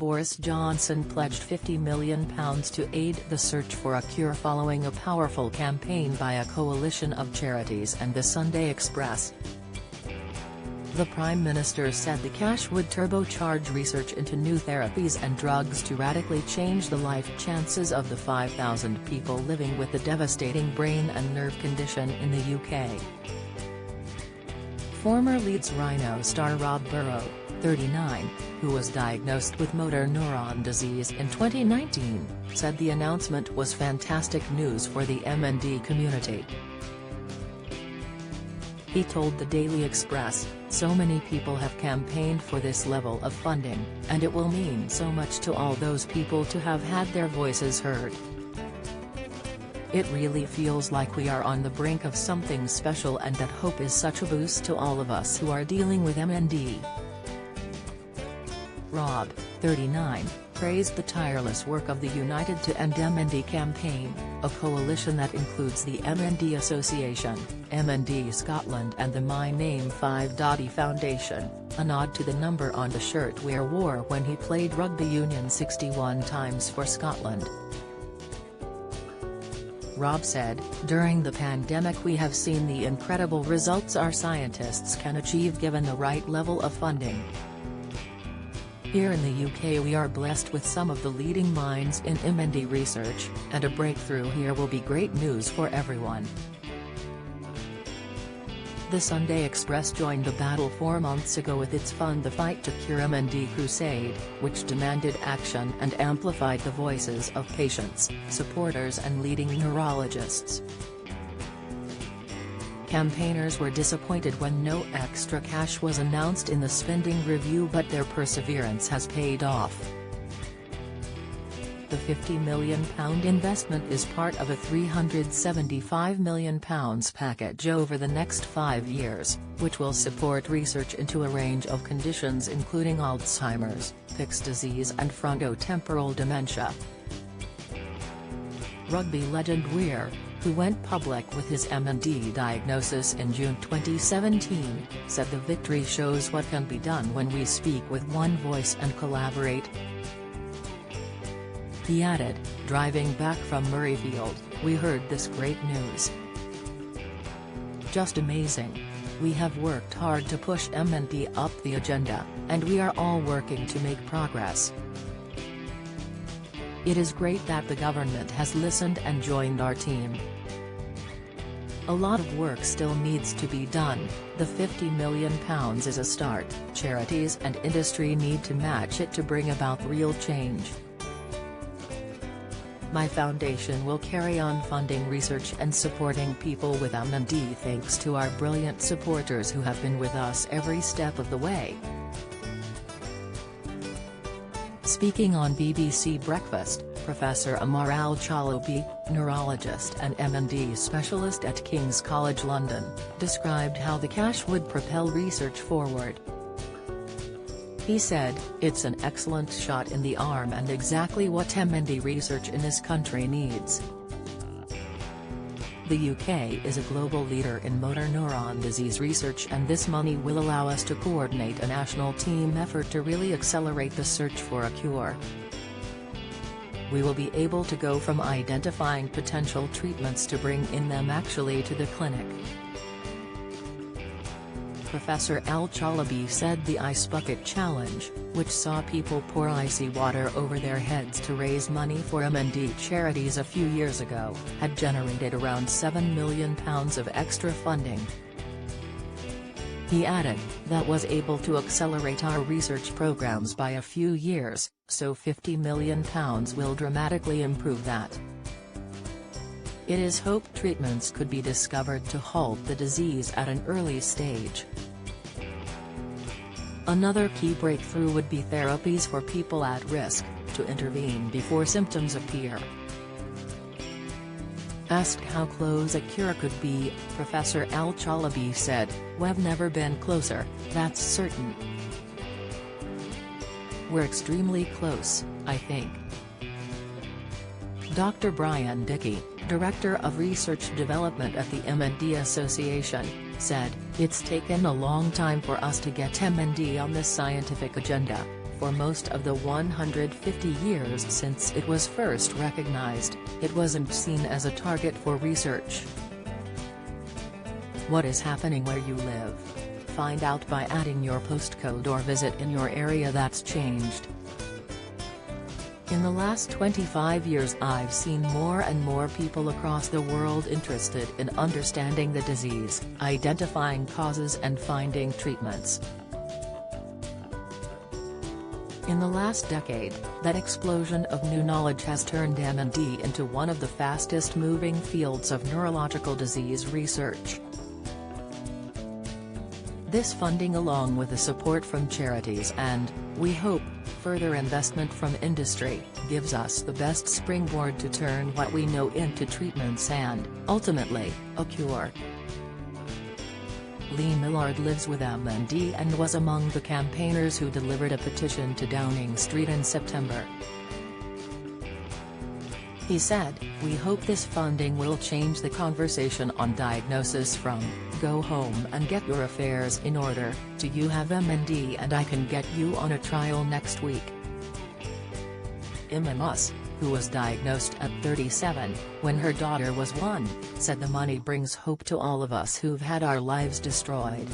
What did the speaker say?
Boris Johnson pledged £50 million to aid the search for a cure following a powerful campaign by a coalition of charities and the Sunday Express. The Prime Minister said the cash would turbocharge research into new therapies and drugs to radically change the life chances of the 5,000 people living with the devastating brain and nerve condition in the UK. Former Leeds Rhino star Rob Burrow, 39, who was diagnosed with motor neuron disease in 2019, said the announcement was fantastic news for the MND community. He told the Daily Express, "So many people have campaigned for this level of funding, and it will mean so much to all those people to have had their voices heard. It really feels like we are on the brink of something special, and that hope is such a boost to all of us who are dealing with MND." Rob, 39, praised the tireless work of the United to End MND campaign, a coalition that includes the MND Association, MND Scotland and the My Name 5 Foundation, a nod to the number on the shirt Weir wore when he played rugby union 61 times for Scotland. Rob said, "During the pandemic we have seen the incredible results our scientists can achieve given the right level of funding. Here in the UK we are blessed with some of the leading minds in MND research, and a breakthrough here will be great news for everyone." The Sunday Express joined the battle 4 months ago with its Fund the Fight to Cure MND crusade, which demanded action and amplified the voices of patients, supporters and leading neurologists. Campaigners were disappointed when no extra cash was announced in the spending review, but their perseverance has paid off. The £50 million investment is part of a £375 million package over the next 5 years, which will support research into a range of conditions including Alzheimer's, Pick's disease and frontotemporal dementia. Rugby legend Weir, who went public with his MND diagnosis in June 2017, said the victory shows what can be done when we speak with one voice and collaborate. He added, "Driving back from Murrayfield, we heard this great news. Just amazing. We have worked hard to push MND up the agenda, and we are all working to make progress. It is great that the government has listened and joined our team. A lot of work still needs to be done. The £50 million is a start. Charities and industry need to match it to bring about real change. My foundation will carry on funding research and supporting people with MND thanks to our brilliant supporters who have been with us every step of the way." Speaking on BBC Breakfast, Professor Amar Al-Chalabi, neurologist and MND specialist at King's College London, described how the cash would propel research forward. He said, "It's an excellent shot in the arm and exactly what MND research in this country needs. The UK is a global leader in motor neuron disease research, and this money will allow us to coordinate a national team effort to really accelerate the search for a cure. We will be able to go from identifying potential treatments to bring in them actually to the clinic." Professor Al-Chalabi said the Ice Bucket Challenge, which saw people pour icy water over their heads to raise money for MND charities a few years ago, had generated around £7 million of extra funding. He added, "That was able to accelerate our research programs by a few years, so £50 million will dramatically improve that. It is hoped treatments could be discovered to halt the disease at an early stage. Another key breakthrough would be therapies for people at risk, to intervene before symptoms appear." Asked how close a cure could be, Professor Al-Chalabi said, "We've never been closer, that's certain. We're extremely close, I think." Dr. Brian Dickey, Director of Research Development at the MND Association, said, "It's taken a long time for us to get MND on the scientific agenda, for most of the 150 years since it was first recognized, it wasn't seen as a target for research. What is happening where you live? Find out by adding your postcode or visit in your area that's changed. In the last 25 years I've seen more and more people across the world interested in understanding the disease, identifying causes and finding treatments. In the last decade, that explosion of new knowledge has turned MND into one of the fastest moving fields of neurological disease research. This funding, along with the support from charities and, we hope, further investment from industry, gives us the best springboard to turn what we know into treatments and, ultimately, a cure. Lee Millard lives with MND and was among the campaigners who delivered a petition to Downing Street in September. He said, "We hope this funding will change the conversation on diagnosis from, 'go home and get your affairs in order,' to 'you have MND and I can get you on a trial next week.'" Mus, who was diagnosed at 37, when her daughter was 1, said the money brings hope to all of us who've had our lives destroyed.